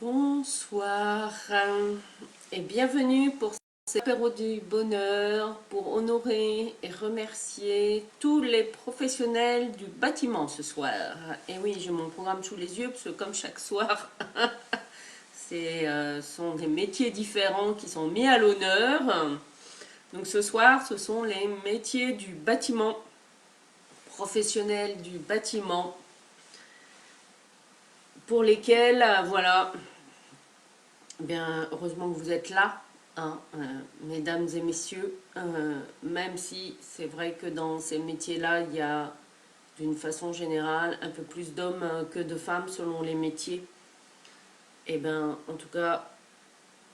Bonsoir et bienvenue pour cet apéro du bonheur pour honorer et remercier tous les professionnels du bâtiment ce soir. Et oui, j'ai mon programme sous les yeux parce que comme chaque soir, sont des métiers différents qui sont mis à l'honneur. Donc ce soir, ce sont les métiers du bâtiment, professionnels du bâtiment, pour lesquels, voilà, bien, heureusement que vous êtes là, hein, mesdames et messieurs, même si c'est vrai que dans ces métiers-là, il y a d'une façon générale un peu plus d'hommes que de femmes selon les métiers. Et bien, en tout cas,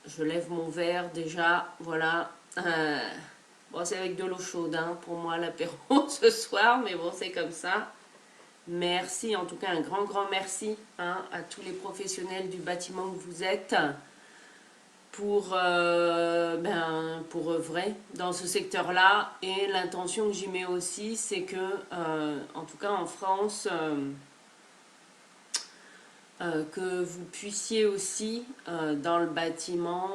je lève mon verre déjà, voilà. Bon, c'est avec de l'eau chaude, hein, pour moi, l'apéro ce soir, mais bon, c'est comme ça. Merci, en tout cas, un grand, grand merci, hein, à tous les professionnels du bâtiment que vous êtes pour œuvrer dans ce secteur-là. Et l'intention que j'y mets aussi, c'est que, en tout cas en France, que vous puissiez aussi, dans le bâtiment,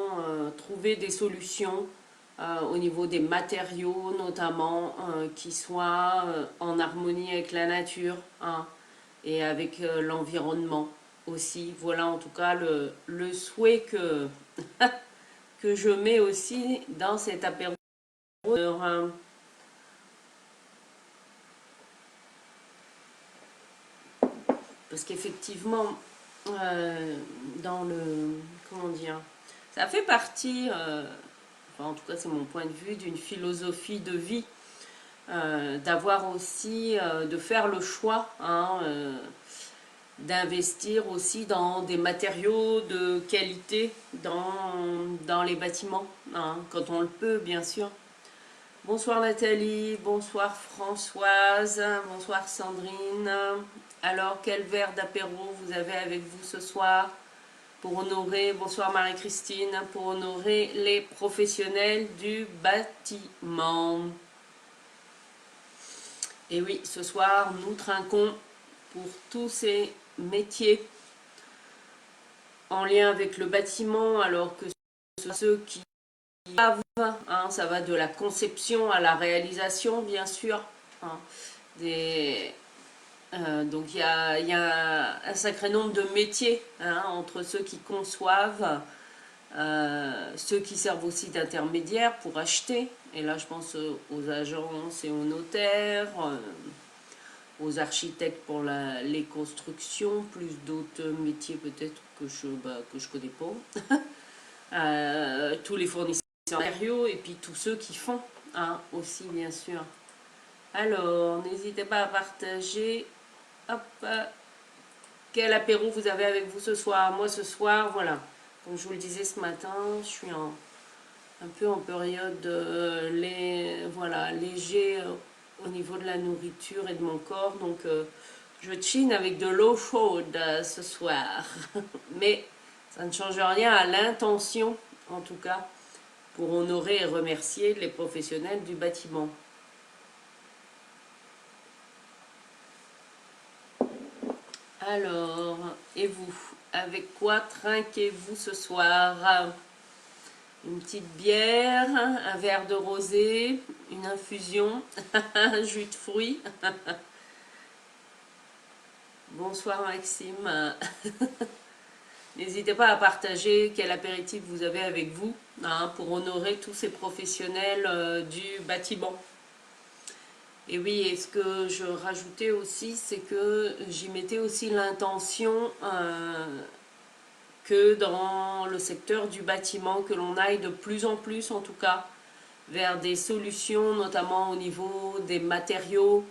trouver des solutions au niveau des matériaux, notamment, qui soient en harmonie avec la nature, hein, et avec l'environnement aussi. Voilà en tout cas le souhait que je mets aussi dans cet apéro. Parce qu'effectivement, dans le... Comment dire? Ça fait partie, enfin, en tout cas c'est mon point de vue, d'une philosophie de vie, d'avoir aussi, de faire le choix, hein, d'investir aussi dans des matériaux de qualité dans les bâtiments, hein, quand on le peut bien sûr. Bonsoir Nathalie, bonsoir Françoise, bonsoir Sandrine. Alors, quel verre d'apéro vous avez avec vous ce soir pour honorer, bonsoir Marie-Christine, pour honorer les professionnels du bâtiment. Et oui, ce soir, nous trinquons pour tous ces métiers en lien avec le bâtiment, alors que ceux qui savent, hein, ça va de la conception à la réalisation, bien sûr, hein, donc il y a un sacré nombre de métiers, hein, entre ceux qui conçoivent, ceux qui servent aussi d'intermédiaires pour acheter, et là je pense aux agences et aux notaires, aux architectes pour les constructions, plus d'autres métiers peut-être que je connais pas, tous les fournisseurs de matériaux et puis tous ceux qui font, hein, aussi bien sûr. Alors, n'hésitez pas à partager. Hop, quel apéro vous avez avec vous ce soir? Moi ce soir, voilà, comme je vous le disais ce matin, je suis un peu en période voilà, léger au niveau de la nourriture et de mon corps, donc je chine avec de l'eau chaude ce soir. Mais ça ne change rien à l'intention, en tout cas, pour honorer et remercier les professionnels du bâtiment. Alors, et vous, avec quoi trinquez-vous ce soir? Une petite bière, un verre de rosé, une infusion, un jus de fruits. Bonsoir Maxime. N'hésitez pas à partager quel apéritif vous avez avec vous, hein, pour honorer tous ces professionnels du bâtiment. Et oui, et ce que je rajoutais aussi, c'est que j'y mettais aussi l'intention que dans le secteur du bâtiment, que l'on aille de plus en plus en tout cas vers des solutions, notamment au niveau des matériaux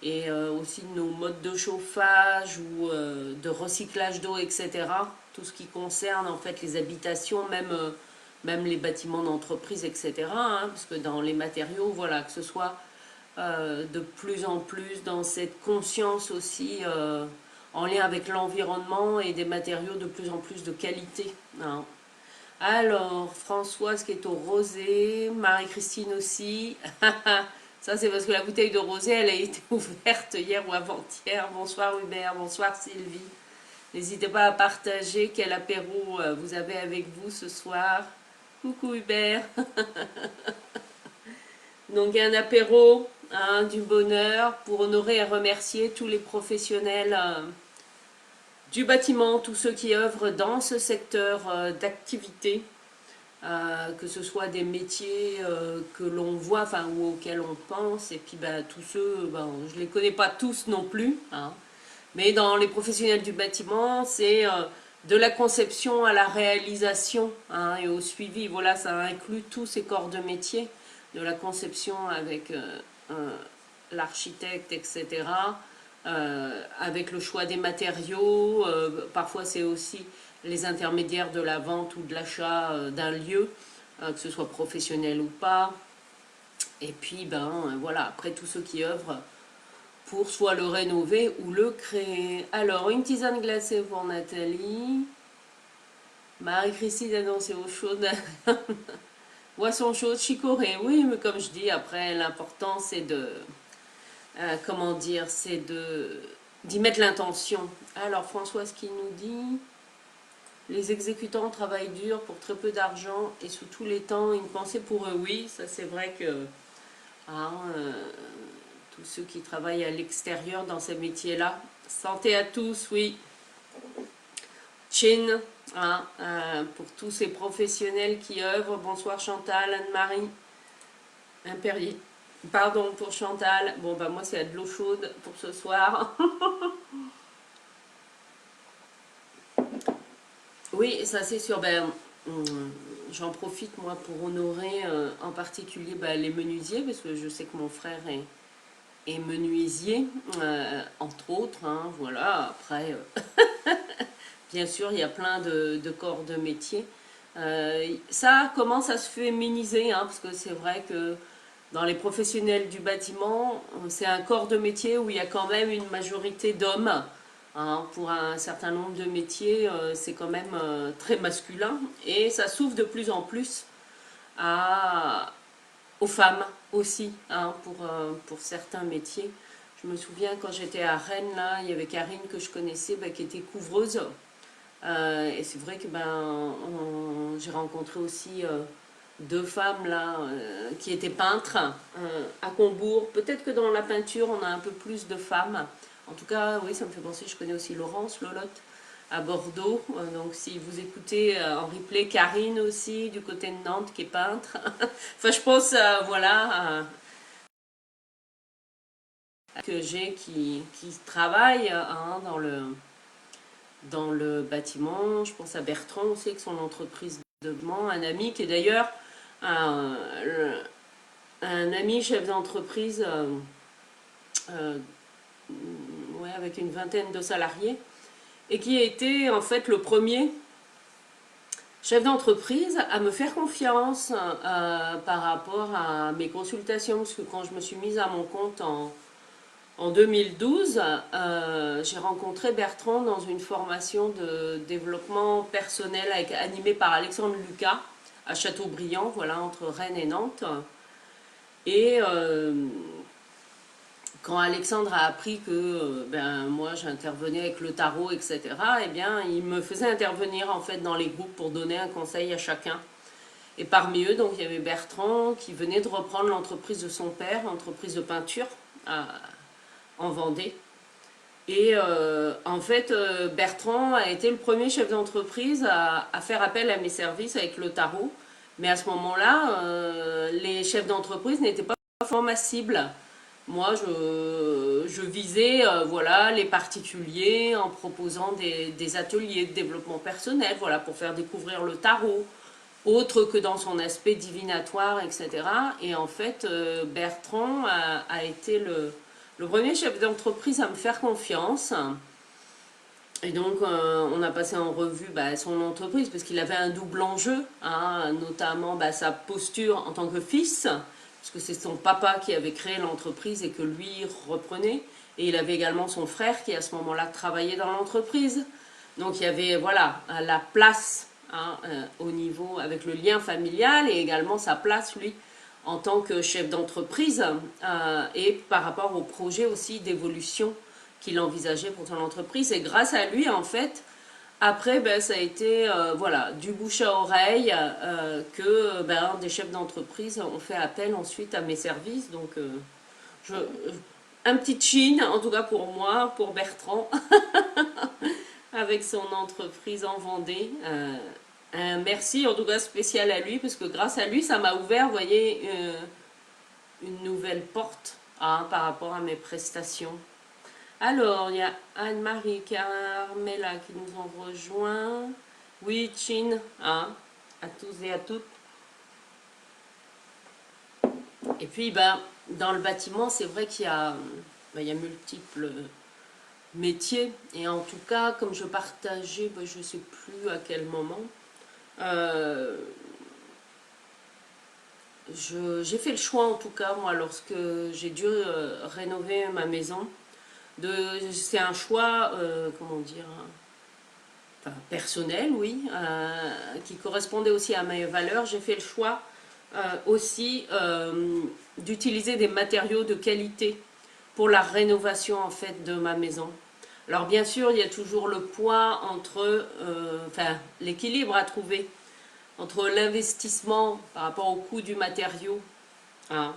et aussi de nos modes de chauffage ou de recyclage d'eau, etc. Tout ce qui concerne en fait les habitations, même les bâtiments d'entreprise, etc. Hein, parce que dans les matériaux, voilà, que ce soit de plus en plus dans cette conscience aussi en lien avec l'environnement et des matériaux de plus en plus de qualité, hein. Alors, Françoise qui est au rosé, Marie-Christine aussi. Ça, c'est parce que la bouteille de rosé, elle a été ouverte hier ou avant-hier. Bonsoir Hubert, bonsoir Sylvie. N'hésitez pas à partager quel apéro vous avez avec vous ce soir. Coucou Hubert. Donc un apéro, hein, du bonheur pour honorer et remercier tous les professionnels du bâtiment, tous ceux qui œuvrent dans ce secteur d'activité, que ce soit des métiers que l'on voit, enfin, ou auxquels on pense, et puis tous ceux, je ne les connais pas tous non plus, hein, mais dans les professionnels du bâtiment, c'est de la conception à la réalisation, hein, et au suivi. Voilà, ça inclut tous ces corps de métier, de la conception avec l'architecte, etc., avec le choix des matériaux. Parfois, c'est aussi les intermédiaires de la vente ou de l'achat d'un lieu, que ce soit professionnel ou pas. Et puis, voilà, après, tous ceux qui œuvrent pour soit le rénover ou le créer. Alors, une tisane glacée pour Nathalie. Marie-Christine annoncée eau chaude. Boisson chaude, chicorée. Oui, mais comme je dis, après, l'important, c'est de... comment dire, c'est d'y mettre l'intention. Alors, Françoise qui nous dit... Les exécutants travaillent dur pour très peu d'argent et sous tous les temps, une pensée pour eux. Oui, ça c'est vrai que... hein, tous ceux qui travaillent à l'extérieur dans ces métiers-là. Santé à tous, oui. Chin, hein, pour tous ces professionnels qui œuvrent. Bonsoir Chantal, Anne-Marie. Impérier. Pardon pour Chantal. Bon, moi c'est de l'eau chaude pour ce soir. Oui, ça c'est sûr. J'en profite moi pour honorer en particulier les menuisiers, parce que je sais que mon frère est menuisier, entre autres, hein, voilà. Après, bien sûr, il y a plein de corps de métier. Ça commence à se féminiser, hein, parce que c'est vrai que dans les professionnels du bâtiment, c'est un corps de métier où il y a quand même une majorité d'hommes. Hein, pour un certain nombre de métiers, c'est quand même très masculin. Et ça s'ouvre de plus en plus aux femmes aussi, hein, pour certains métiers. Je me souviens quand j'étais à Rennes, là, il y avait Karine que je connaissais qui était couvreuse. Et c'est vrai que j'ai rencontré aussi deux femmes là qui étaient peintres à Combourg. Peut-être que dans la peinture on a un peu plus de femmes. En tout cas, oui, ça me fait penser, je connais aussi Laurence Lolotte à Bordeaux. Donc si vous écoutez en replay, Karine aussi du côté de Nantes qui est peintre. Enfin, je pense, voilà, que j'ai qui travaille hein, dans le bâtiment. Je pense à Bertrand aussi, avec son entreprise de bâtiment. Un ami qui est d'ailleurs un, un ami chef d'entreprise ouais, avec une vingtaine de salariés et qui a été en fait le premier chef d'entreprise à me faire confiance par rapport à mes consultations. Parce que quand je me suis mise à mon compte en 2012, j'ai rencontré Bertrand dans une formation de développement personnel animée par Alexandre Lucas à Châteaubriand, voilà, entre Rennes et Nantes. Et quand Alexandre a appris que moi j'intervenais avec le tarot, etc., eh bien, il me faisait intervenir en fait dans les groupes pour donner un conseil à chacun. Et parmi eux, donc, il y avait Bertrand qui venait de reprendre l'entreprise de son père, l'entreprise de peinture en Vendée. Et en fait, Bertrand a été le premier chef d'entreprise à faire appel à mes services avec le tarot. Mais à ce moment-là, les chefs d'entreprise n'étaient pas forcément ma cible. Moi, je visais voilà, les particuliers en proposant des ateliers de développement personnel, voilà, pour faire découvrir le tarot, autre que dans son aspect divinatoire, etc. Et en fait, Bertrand a été le premier chef d'entreprise à me faire confiance. Et donc, on a passé en revue son entreprise, parce qu'il avait un double enjeu, hein, notamment sa posture en tant que fils, parce que c'est son papa qui avait créé l'entreprise et que lui reprenait. Et il avait également son frère qui, à ce moment-là, travaillait dans l'entreprise. Donc, il y avait, voilà, la place hein, au niveau, avec le lien familial, et également sa place, lui, en tant que chef d'entreprise, et par rapport au projet aussi d'évolution qu'il envisageait pour son entreprise. Et grâce à lui, en fait, après, ben, ça a été voilà, du bouche à oreille que ben, des chefs d'entreprise ont fait appel ensuite à mes services. Donc, je, un petit chin, en tout cas pour moi, pour Bertrand, avec son entreprise en Vendée. Un merci en tout cas spécial à lui, parce que grâce à lui, ça m'a ouvert, vous voyez, une nouvelle porte par rapport à mes prestations. Alors, il y a Anne-Marie Carmela qui nous ont rejoint. Oui, Chin, à tous et à toutes. Et puis, ben, dans le bâtiment, c'est vrai qu'il y a, ben, il y a multiples métiers. Et en tout cas, comme je partageais, ben, je ne sais plus à quel moment, j'ai fait le choix, en tout cas, moi, lorsque j'ai dû rénover ma maison. C'est un choix, comment dire, enfin, personnel, oui, qui correspondait aussi à mes valeurs. J'ai fait le choix aussi d'utiliser des matériaux de qualité pour la rénovation en fait de ma maison. Alors bien sûr, il y a toujours le poids entre, enfin l'équilibre à trouver entre l'investissement par rapport au coût du matériau, hein,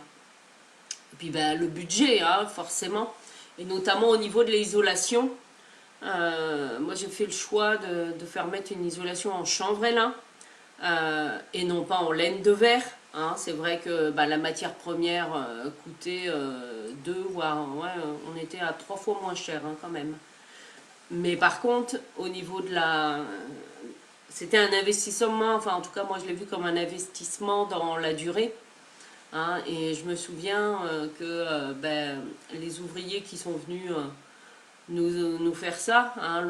et puis ben, le budget, hein, forcément, et notamment au niveau de l'isolation. Moi j'ai fait le choix de faire mettre une isolation en chanvre et lin et non pas en laine de verre. Hein. C'est vrai que bah, la matière première coûtait 2 voire ouais, on était à 3 fois moins cher hein, quand même. Mais par contre au niveau de la... C'était un investissement, enfin en tout cas moi je l'ai vu comme un investissement dans la durée. Hein, et je me souviens que ben, les ouvriers qui sont venus nous faire ça, hein,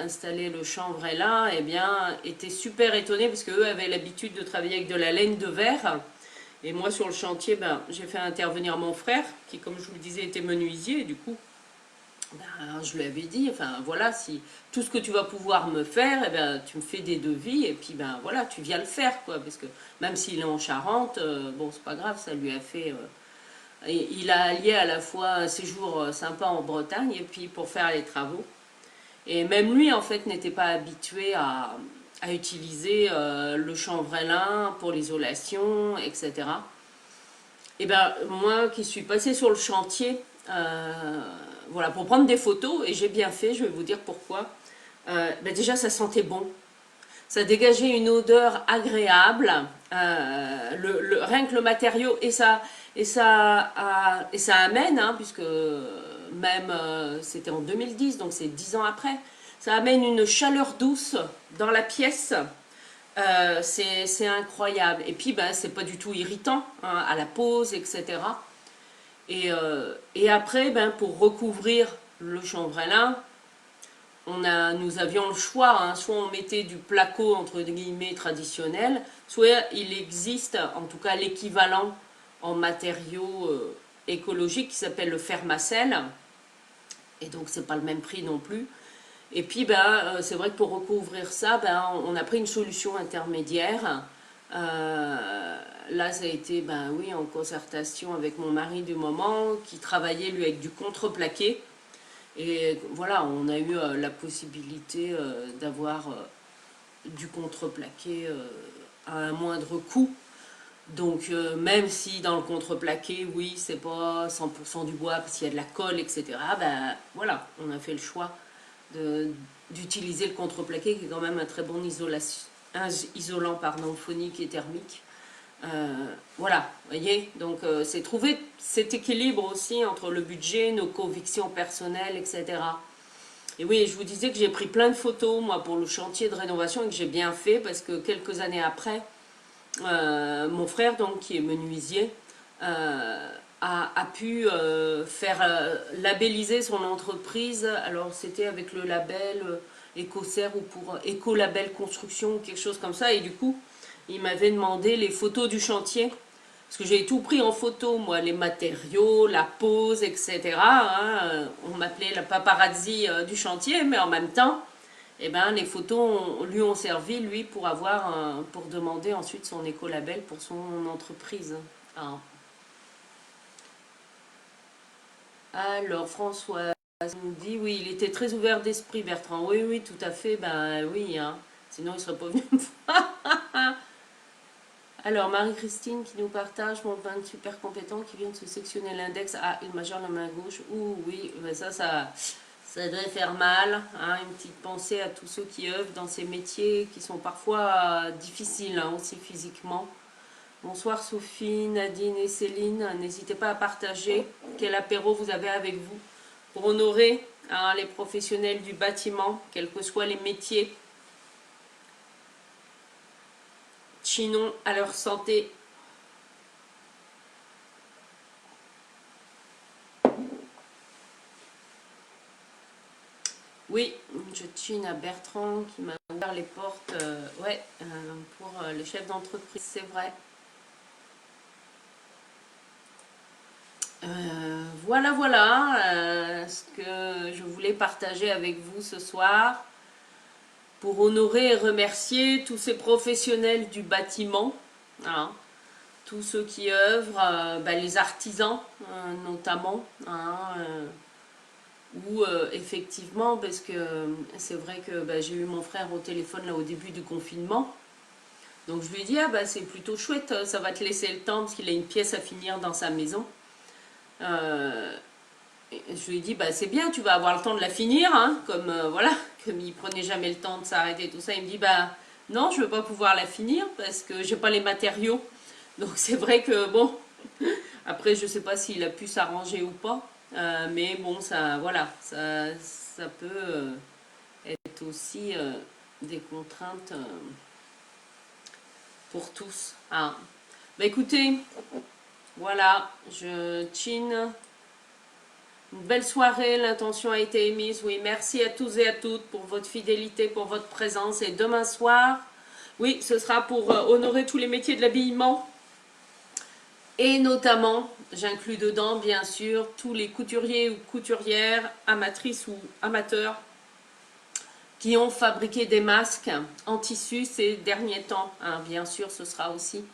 installer le chanvre et là, eh bien, étaient super étonnés parce qu'eux avaient l'habitude de travailler avec de la laine de verre. Et moi, sur le chantier, ben, j'ai fait intervenir mon frère, qui, comme je vous le disais, était menuisier. Et du coup, ben, je lui avais dit, enfin voilà, si tout ce que tu vas pouvoir me faire, eh ben, tu me fais des devis et puis ben voilà, tu viens le faire, quoi. Parce que même s'il est en Charente, bon, c'est pas grave, ça lui a fait... il a allié à la fois un séjour sympa en Bretagne et puis pour faire les travaux. Et même lui, en fait, n'était pas habitué à utiliser le chanvrelin pour l'isolation, etc. Et ben moi qui suis passée sur le chantier, voilà, pour prendre des photos, et j'ai bien fait, je vais vous dire pourquoi. Ben déjà, ça sentait bon. Ça dégageait une odeur agréable, rien que le matériau, et ça amène, hein, puisque même c'était en 2010, donc c'est 10 ans après, ça amène une chaleur douce dans la pièce. C'est incroyable. Et puis, ben, c'est pas du tout irritant hein, à la pose, etc. Et après, ben, pour recouvrir le chanvrelin, nous avions le choix, hein, soit on mettait du placo entre guillemets traditionnel, soit il existe en tout cas l'équivalent en matériaux écologiques qui s'appelle le Fermacell, et donc c'est pas le même prix non plus. Et puis ben, c'est vrai que pour recouvrir ça, ben, on a pris une solution intermédiaire. Là ça a été ben, oui, en concertation avec mon mari du moment qui travaillait lui avec du contreplaqué. Et voilà, on a eu la possibilité d'avoir du contreplaqué à un moindre coût. Donc même si dans le contreplaqué, oui, c'est pas 100% du bois parce qu'il y a de la colle, etc. Ben voilà, on a fait le choix d'utiliser le contreplaqué qui est quand même un très bon isolant pardon, phonique et thermique. Voilà, vous voyez, donc c'est trouver cet équilibre aussi entre le budget, nos convictions personnelles, etc. Et oui, je vous disais que j'ai pris plein de photos, moi, pour le chantier de rénovation et que j'ai bien fait parce que quelques années après, mon frère, donc, qui est menuisier, a pu faire labelliser son entreprise. Alors, c'était avec le label Écossaire ou pour Écolabel Construction ou quelque chose comme ça. Et du coup, il m'avait demandé les photos du chantier. Parce que j'ai tout pris en photo, moi, les matériaux, la pose, etc. Hein. On m'appelait la paparazzi du chantier, mais en même temps, eh ben, les photos lui ont servi, lui, pour demander ensuite son écolabel pour son entreprise. Hein. Alors, François, Il nous dit, oui, il était très ouvert d'esprit, Bertrand. Oui, oui, tout à fait. Ben oui, hein. Sinon, il serait pas venu me voir. Alors, Marie-Christine qui nous partage, mon bain super compétent qui vient de se sectionner l'index à une majeure la main gauche. Ouh, oui, ben ça devrait faire mal. Hein. Une petite pensée à tous ceux qui œuvrent dans ces métiers qui sont parfois difficiles, hein, aussi physiquement. Bonsoir Sophie, Nadine et Céline. N'hésitez pas à partager quel apéro vous avez avec vous pour honorer, hein, les professionnels du bâtiment, quels que soient les métiers. Chinons à leur santé. Oui, je chine à Bertrand qui m'a ouvert les portes, ouais, pour les chefs d'entreprise, c'est vrai. Voilà, voilà, ce que je voulais partager avec vous ce soir pour honorer et remercier tous ces professionnels du bâtiment, hein, tous ceux qui œuvrent, bah, les artisans notamment, hein, ou effectivement, parce que c'est vrai que bah, j'ai eu mon frère au téléphone là au début du confinement. Donc je lui ai dit, ah bah c'est plutôt chouette, ça va te laisser le temps parce qu'il a une pièce à finir dans sa maison. Euh, je lui ai dit, bah c'est bien, tu vas avoir le temps de la finir, hein, comme voilà, comme il prenait jamais le temps de s'arrêter, tout ça. Il me dit, bah non, je ne veux pas pouvoir la finir parce que j'ai pas les matériaux. Donc c'est vrai que bon, après je sais pas s'il a pu s'arranger ou pas, mais bon, ça, voilà, ça peut être aussi des contraintes pour tous. Ah. Bah écoutez, voilà, je chine. Une belle soirée, l'intention a été émise. Oui, merci à tous et à toutes pour votre fidélité, pour votre présence. Et demain soir, oui, ce sera pour honorer tous les métiers de l'habillement. Et notamment, j'inclus dedans, bien sûr, tous les couturiers ou couturières, amatrices ou amateurs, qui ont fabriqué des masques en tissu ces derniers temps. Hein, bien sûr, ce sera aussi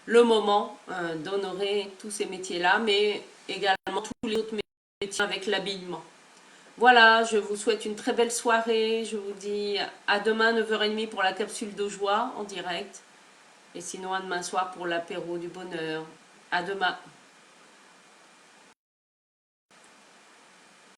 le moment d'honorer tous ces métiers-là, mais également tous les autres métiers avec l'habillement. Voilà, je vous souhaite une très belle soirée. Je vous dis à demain 9h30 pour la capsule de joie en direct. Et sinon à demain soir pour l'apéro du bonheur. À demain.